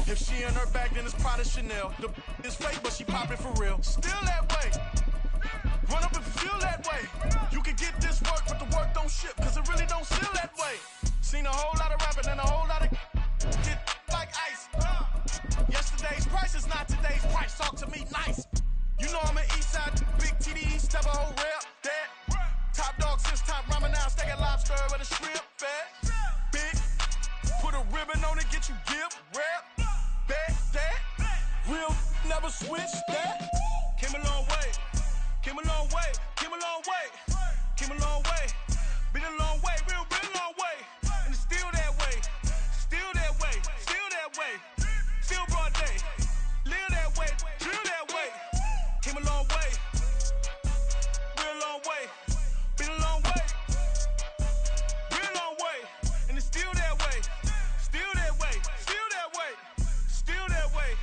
If she in her bag, then it's Prada Chanel. The is fake, but she poppin' for real. Still that way. Run up if you feel that way. You can get this work, but the work don't ship, cause it really don't feel that way. Seen a whole lot of rapping and a whole lot of get like ice. Yesterday's price is not today's price. Talk to me nice. You know I'm an east side, big TDE, step a whole rep, that. Top dog since top ramen now, steak and lobster with a shrimp, fat. Big, put a ribbon on it, get you give, rap, back, that. Real, never switch, that. Came a long way, came a long way, came a long way, came a long way. Been a long way, real long way. And it's still that way, still that way, still that way. Still broad day, live that way, drill that way. Came a long way, real long way. Been a long way, real long way. And it's still that way, still that way, still that way, still that way,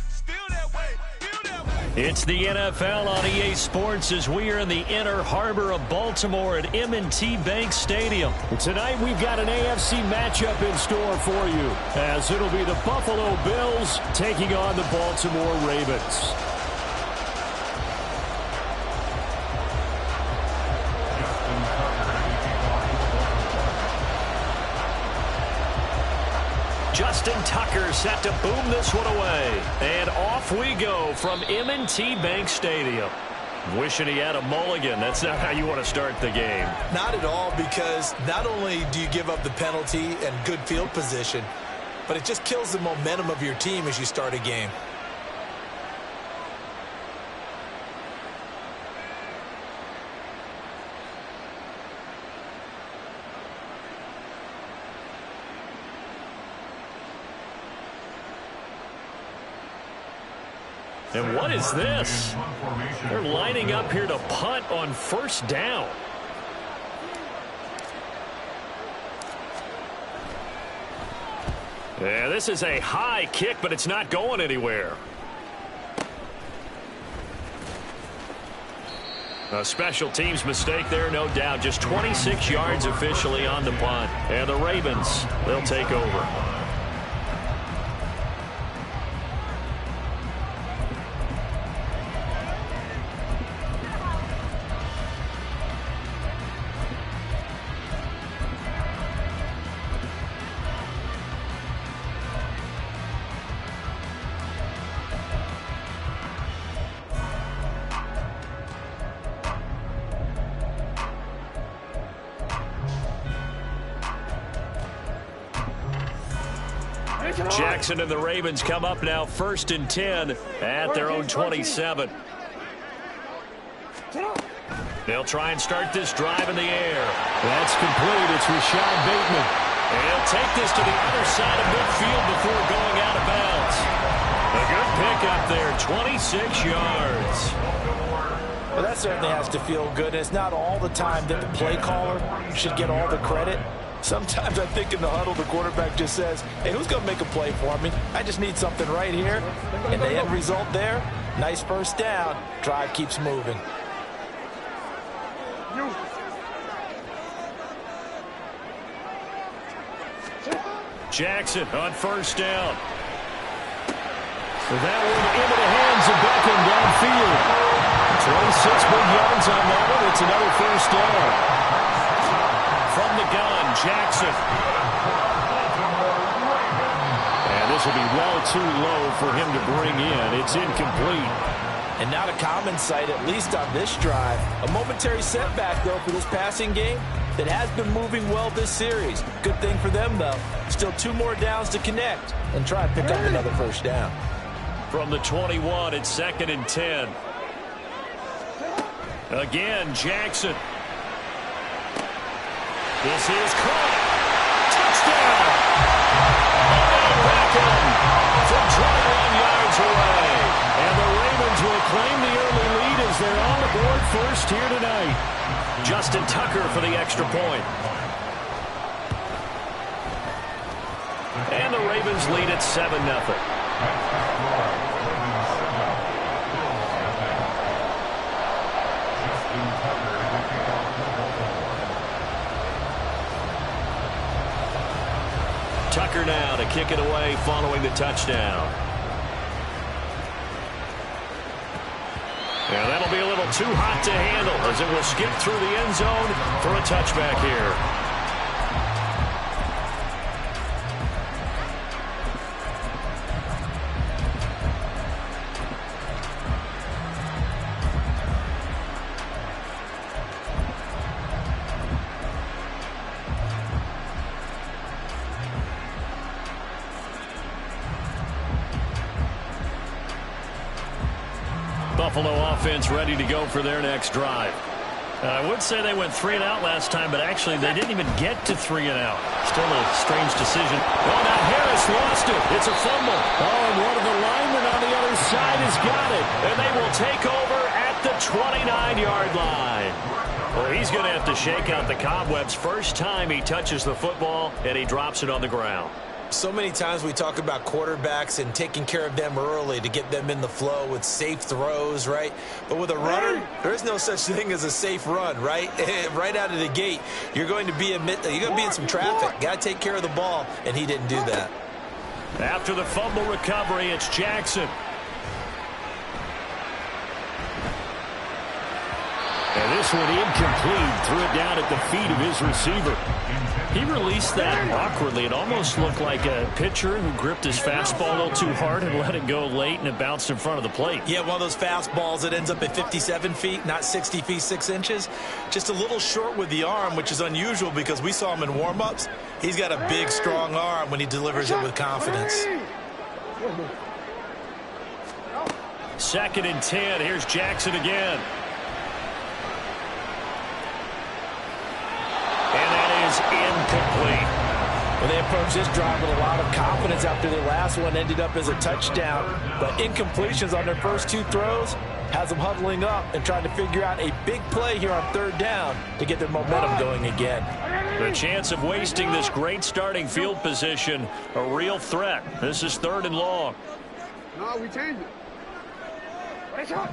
still that way, still that way. It's the NFL on EA Sports as we are in the inner harbor of Baltimore at M&T Bank Stadium. Tonight we've got an AFC matchup in store for you, as it'll be the Buffalo Bills taking on the Baltimore Ravens. Justin Tucker set to boom this one away. And off we go from M&T Bank Stadium. Wishing he had a mulligan. That's not how you want to start the game. Not at all, because not only do you give up the penalty and good field position, but it just kills the momentum of your team as you start a game. And what is this? They're lining up here to punt on first down. Yeah, this is a high kick, but it's not going anywhere. A special teams mistake there, no doubt. Just 26 yards officially on the punt. And the Ravens, they'll take over. Jackson and the Ravens come up now 1st and 10 at their own 27. They'll try and start this drive in the air. That's complete. It's Rashad Bateman. And he'll take this to the other side of midfield before going out of bounds. A good pickup there, 26 yards. Well, that certainly has to feel good. It's not all the time that the play caller should get all the credit. Sometimes I think in the huddle, the quarterback just says, hey, who's going to make a play for me? I just need something right here. And the end result there, nice first down. Drive keeps moving. Jackson on first down. That one into the hands of Beckham downfield. 26 big yards on that one. It's another first down. From the gun, Jackson. And this will be well too low for him to bring in. It's incomplete. And not a common sight, at least on this drive. A momentary setback, though, for this passing game that has been moving well this series. Good thing for them, though. Still 2 more downs to connect and try and pick up another first down. From the 21, it's 2nd and 10. Again, Jackson. This is caught. Touchdown. Beckham from 21 yards away. And the Ravens will claim the early lead as they're on the board first here tonight. Justin Tucker for the extra point. And the Ravens lead at 7-0. Tucker now to kick it away following the touchdown. And that'll be a little too hot to handle as it will skip through the end zone for a touchback here. Buffalo offense ready to go for their next drive. I would say they went 3 and out last time, but actually they didn't even get to 3 and out. Still a strange decision. Oh, now Harris lost it. It's a fumble. Oh, and one of the linemen on the other side has got it. And they will take over at the 29-yard line. Well, he's going to have to shake out the cobwebs. First time he touches the football, and he drops it on the ground. So many times we talk about quarterbacks and taking care of them early to get them in the flow with safe throws, right? But with a runner, there is no such thing as a safe run, right? Right out of the gate, you're going to be in some traffic. Got to take care of the ball, and he didn't do that. After the fumble recovery, it's Jackson. And this one incomplete. Threw it down at the feet of his receiver. He released that awkwardly. It almost looked like a pitcher who gripped his fastball a little too hard and let it go late, and it bounced in front of the plate. Yeah, one of those fastballs that ends up at 57 feet, not 60 feet, 6 inches. Just a little short with the arm, which is unusual because we saw him in warm-ups. He's got a big, strong arm when he delivers it with confidence. 2nd and 10. Here's Jackson again. Incomplete. Well, they approached this drive with a lot of confidence after their last one ended up as a touchdown. But incompletions on their first 2 throws has them huddling up and trying to figure out a big play here on 3rd down to get their momentum going again. The chance of wasting this great starting field position, a real threat. This is 3rd and long. No, we changed it. Nice shot.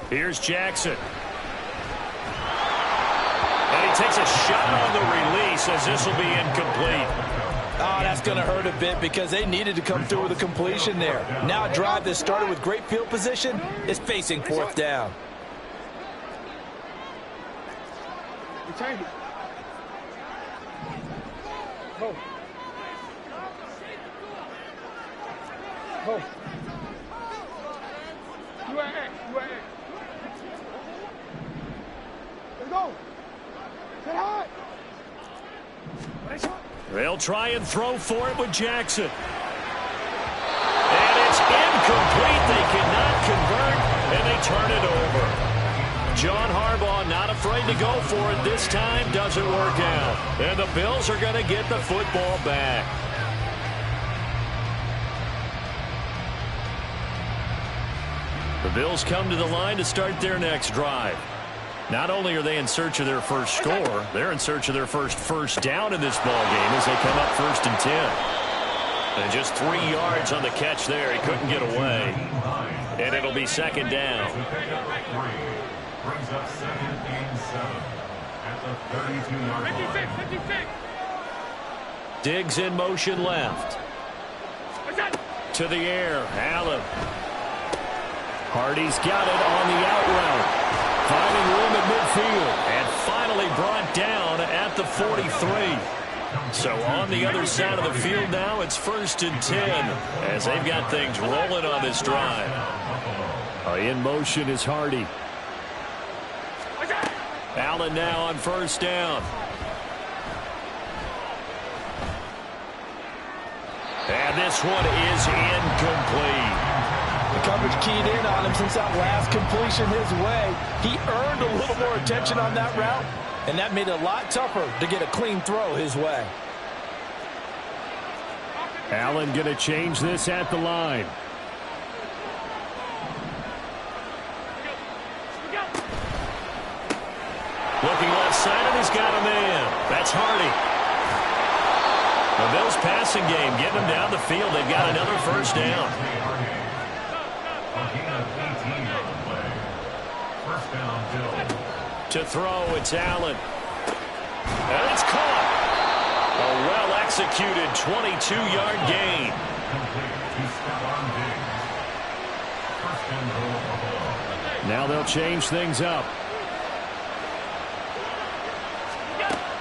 Here's Jackson. And he takes a shot on the release as this will be incomplete. Oh, that's going to hurt a bit because they needed to come through with a completion there. Now a drive that started with great field position is facing 4th down. We changed it. Go. Go. You at X. You at X. Let's go. Get high. Nice shot. They'll try and throw for it with Jackson. And it's incomplete. They cannot convert, and they turn it over. John Harbaugh not afraid to go for it this time. Doesn't work out. And the Bills are going to get the football back. The Bills come to the line to start their next drive. Not only are they in search of their first score, they're in search of their first down in this ball game as they come up 1st and 10. And just 3 yards on the catch there. He couldn't get away. And it'll be 2nd down. Brings up 2nd and 7 at the 32-yard line. 56. Diggs in motion left. To the air. Allen. Hardy's got it on the out route. Finding room at midfield. And finally brought down at the 43. So on the other side of the field now, it's 1st and 10 as they've got things rolling on this drive. In motion is Hardy. Allen now on 1st down. And this one is incomplete. The coverage keyed in on him since that last completion his way. He earned a little more attention on that route, and that made it a lot tougher to get a clean throw his way. Allen going to change this at the line. Looking left side, and he's got a man. That's Hardy. The Bills passing game, getting them down the field. They've got another 1st down. First down, Bills. To throw, it's Allen. And it's caught. A well-executed 22-yard gain. Complete to Stephon Diggs. First and goal, Buffalo. Now they'll change things up.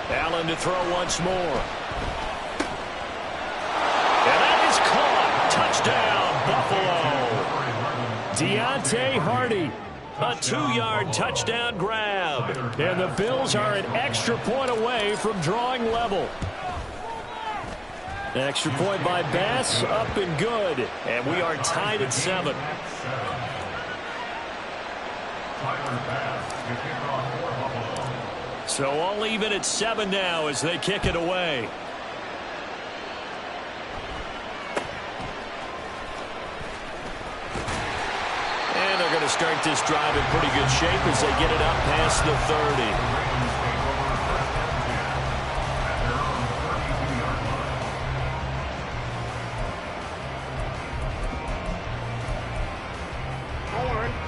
Allen to throw once more. And that is caught. Touchdown, Buffalo. Deontay Hardy. A 2-yard touchdown grab. And the Bills are an extra point away from drawing level. Extra point by Bass, up and good. And we are tied at 7. So all even at 7 now as they kick it away. And they're going to start this drive in pretty good shape as they get it up past the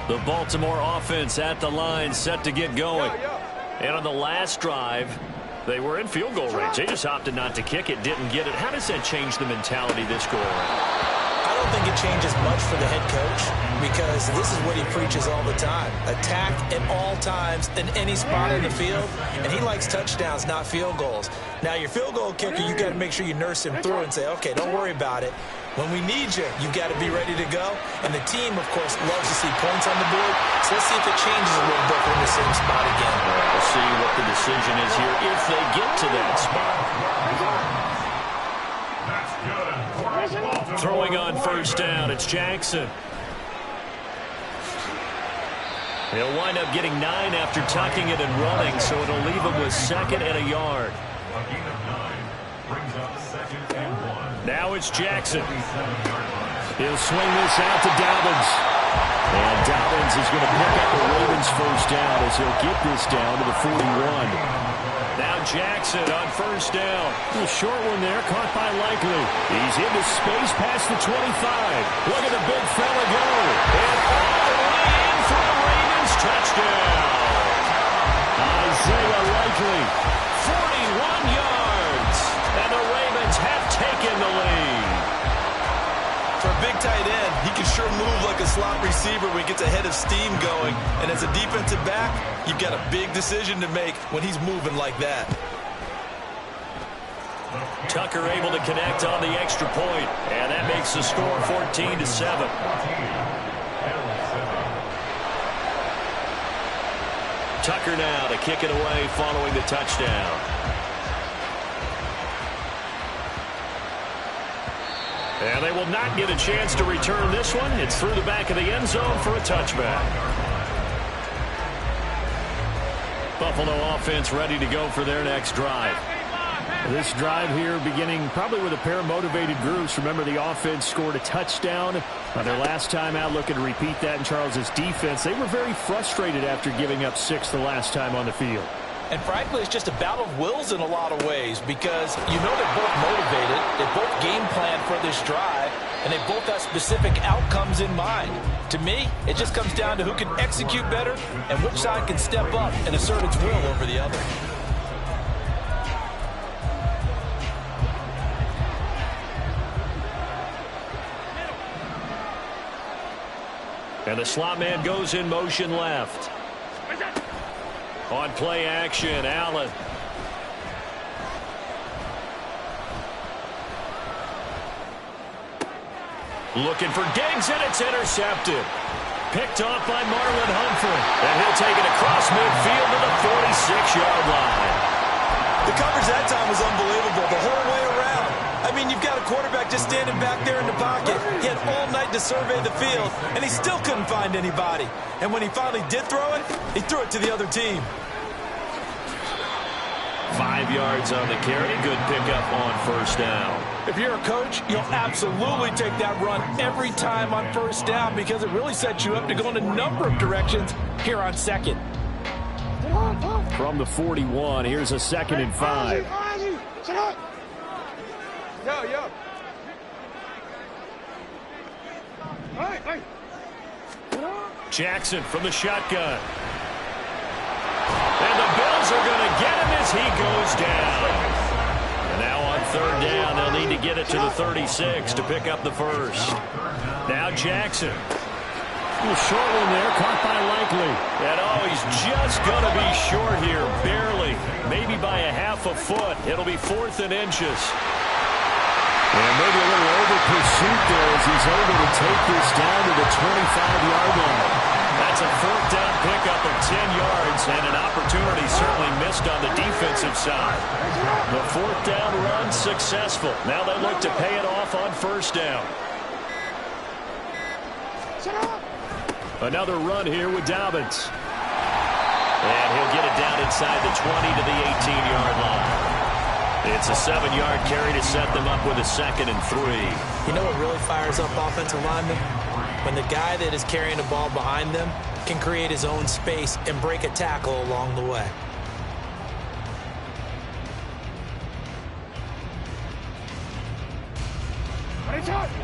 30. The Baltimore offense at the line, set to get going. And on the last drive, they were in field goal range. They just opted not to kick it, didn't get it. How does that change the mentality this go around? I don't think it changes much for the head coach because this is what he preaches all the time. Attack at all times in any spot in the field, and he likes touchdowns, not field goals. Now, your field goal kicker, you got to make sure you nurse him through and say, okay, don't worry about it. When we need you, you got to be ready to go. And the team, of course, loves to see points on the board. So let's see if it changes a little bit from the same spot again. We'll see what the decision is here if they get to that spot. Throwing on first down, it's Jackson. He'll wind up getting 9 after tucking it and running, so it'll leave him with 2nd and a yard. Now it's Jackson. He'll swing this out to Dobbins. And Dobbins is going to pick up the Ravens first down as he'll get this down to the 41. Now Jackson on first down. A short one there, caught by Likely. He's into space past the 25. Look at the big fella go. And all the way in for the Ravens touchdown. Isaiah Likely, 41 yards. And the Ravens have taken the lead. For a big tight end, he can sure move like a slot receiver when he gets a head of steam going. And as a defensive back, you've got a big decision to make when he's moving like that. Tucker able to connect on the extra point, and that makes the score 14-7. Tucker now to kick it away following the touchdown. And they will not get a chance to return this one. It's through the back of the end zone for a touchback. Buffalo offense ready to go for their next drive. This drive here beginning probably with a pair of motivated groups. Remember, the offense scored a touchdown on their last time out. Looking to repeat that in Charles's defense. They were very frustrated after giving up 6 the last time on the field. And frankly, it's just a battle of wills in a lot of ways because you know they're both motivated, they both game plan for this drive, and they both have specific outcomes in mind. To me, it just comes down to who can execute better and which side can step up and assert its will over the other. And the slot man goes in motion left. On play action, Allen. Looking for Diggs, and it's intercepted. Picked off by Marlon Humphrey. And he'll take it across midfield to the 46-yard line. The coverage that time was unbelievable the whole way around. I mean, you've got a quarterback just standing back there in the pocket. He had all night to survey the field, and he still couldn't find anybody. And when he finally did throw it, he threw it to the other team. 5 yards on the carry. Good pickup on first down. If you're a coach, you'll absolutely take that run every time on first down because it really sets you up to go in a number of directions here on second. From the 41, here's a 2nd and 5. Yo. Jackson from the shotgun. And the Bills are going to get him as he goes down. And now on third down, they'll need to get it to the 36 to pick up the first. Now Jackson. A short one there, caught by Likely. And he's just going to be short here, barely. Maybe by a half a foot. It'll be 4th and inches. And maybe a little over pursuit there as he's able to take this down to the 25-yard line. That's a 4th down pickup of 10 yards and an opportunity certainly missed on the defensive side. The 4th down run successful. Now they look to pay it off on first down. Another run here with Dobbins. And he'll get it down inside the 20 to the 18-yard line. It's a 7-yard carry to set them up with a 2nd and 3. You know what really fires up offensive linemen? When the guy that is carrying the ball behind them can create his own space and break a tackle along the way.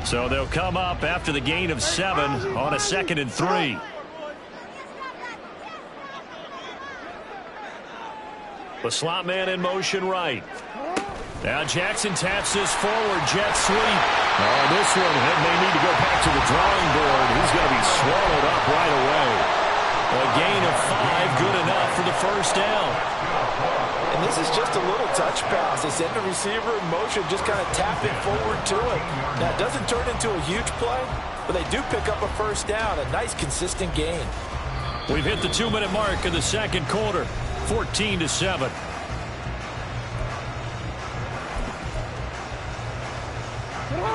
So they'll come up after the gain of 7 on a 2nd and 3. The slot man in motion right. Now Jackson taps this forward, jet sweep. This one may need to go back to the drawing board. He's going to be swallowed up right away. A gain of 5, good enough for the first down. And this is just a little touch pass. They send the receiver in motion, just kind of tap it forward to it. Now, it doesn't turn into a huge play, but they do pick up a first down. A nice, consistent gain. We've hit the 2-minute mark in the second quarter, 14-7.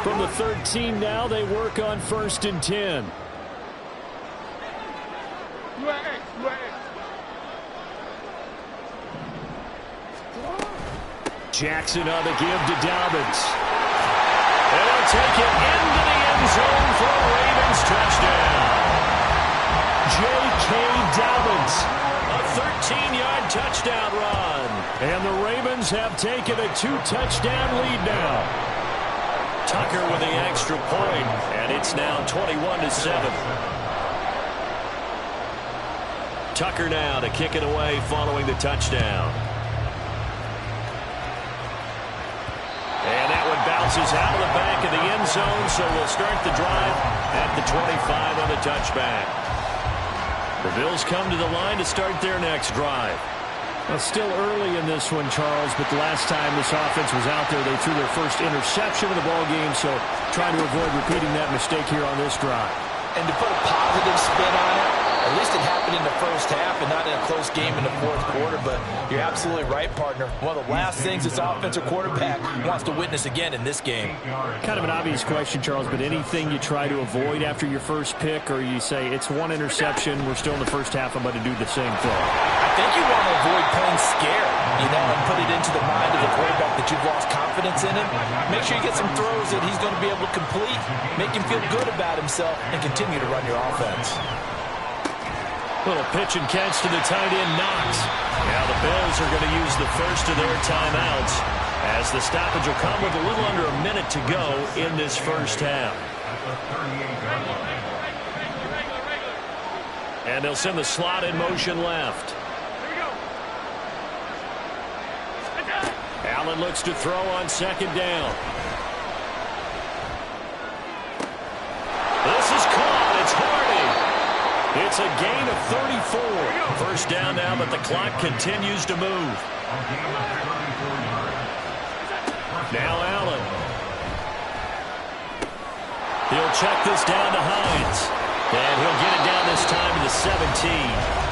From the 13 now, they work on 1st and 10. Jackson on the give to Dobbins. And he'll take it into the end zone for a Ravens touchdown. J.K. Dobbins, a 13-yard touchdown run. And the Ravens have taken a 2-touchdown lead now. Tucker with the extra point, and it's now 21-7. Tucker now to kick it away following the touchdown. And that one bounces out of the back of the end zone, so we'll start the drive at the 25 on the touchback. The Bills come to the line to start their next drive. Well, still early in this one, Charles, but the last time this offense was out there, they threw their first interception of the ball game, so trying to avoid repeating that mistake here on this drive. And to put a positive spin on it, at least it happened in the first half and not in a close game in the fourth quarter, but you're absolutely right, partner. One of the last things this offensive quarterback wants to witness again in this game. Kind of an obvious question, Charles, but anything you try to avoid after your first pick, or you say it's one interception, we're still in the first half, I'm going to do the same thing? I think you want to avoid playing scared, and put it into the mind of the quarterback that you've lost confidence in him. Make sure you get some throws that he's going to be able to complete, make him feel good about himself, and continue to run your offense. Little pitch and catch to the tight end, Knox. Now the Bills are going to use the first of their timeouts as the stoppage will come with a little under a minute to go in this first half. And they'll send the slot in motion left. Allen looks to throw on second down. This is caught. It's Hardy. It's a gain of 34. First down now, but the clock continues to move. Now Allen. He'll check this down to Hines. And he'll get it down this time to the 17.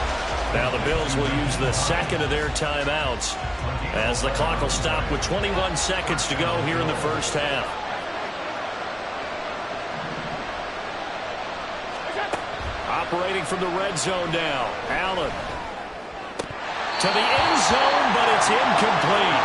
Now the Bills will use the second of their timeouts as the clock will stop with 21 seconds to go here in the first half. Operating from the red zone now. Allen. To the end zone, but it's incomplete.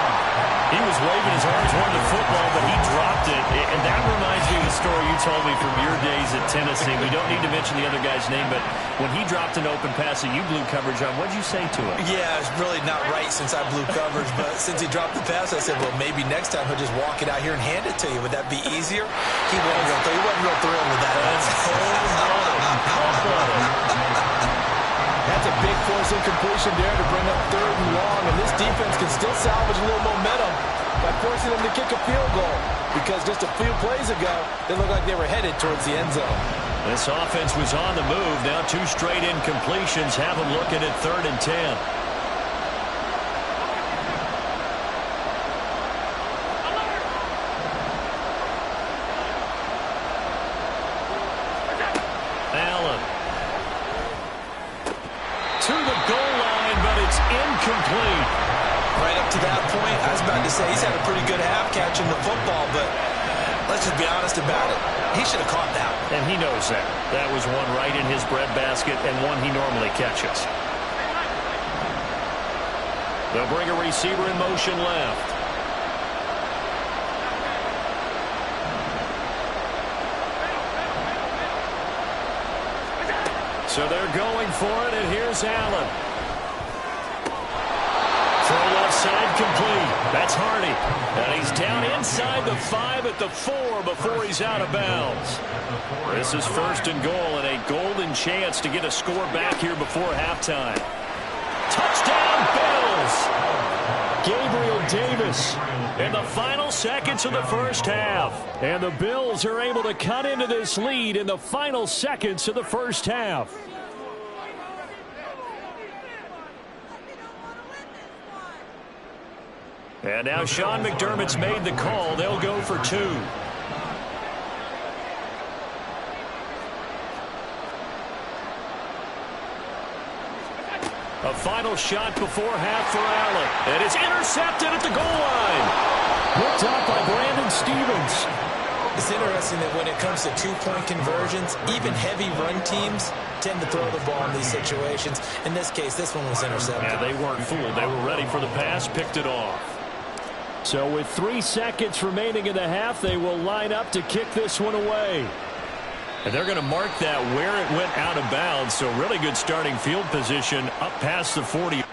He was waving his arms, wanting the football, but he dropped it. And that reminds me of the story you told me from your days at Tennessee. We don't need to mention the other guy's name, but when he dropped an open pass that you blew coverage on, what did you say to him? Yeah, it's really not right since I blew coverage, but since he dropped the pass, I said, well, maybe next time he'll just walk it out here and hand it to you. Would that be easier? He wasn't real thrilled with that. That's That's a big force incompletion there to bring up 3rd and long, and this defense can still salvage a little momentum by forcing them to kick a field goal, because just a few plays ago, they looked like they were headed towards the end zone. This offense was on the move. Now 2 straight incompletions have them looking at 3rd and 10. Allen. To the goal line, but it's incomplete. Right up to that point, I was about to say he's had a pretty good half catching the football, but let's just be honest about it. He should have caught that. And he knows that. That was one right in his breadbasket and one he normally catches. They'll bring a receiver in motion left. So they're going for it, and here's Allen. Throw left side complete. That's Hardy. And he's down inside the 5 at the 4 before he's out of bounds. This is 1st and goal and a golden chance to get a score back here before halftime. Touchdown, Bills! Gabriel Davis in the final seconds of the first half. And the Bills are able to cut into this lead in the final seconds of the first half. And now Sean McDermott's made the call. They'll go for 2. A final shot before half for Allen. And it's intercepted at the goal line. Picked up by Brandon Stevens. It's interesting that when it comes to 2-point conversions, even heavy run teams tend to throw the ball in these situations. In this case, this one was intercepted. Yeah, they weren't fooled. They were ready for the pass, picked it off. So with 3 seconds remaining in the half, they will line up to kick this one away. And they're going to mark that where it went out of bounds. So really good starting field position up past the 40.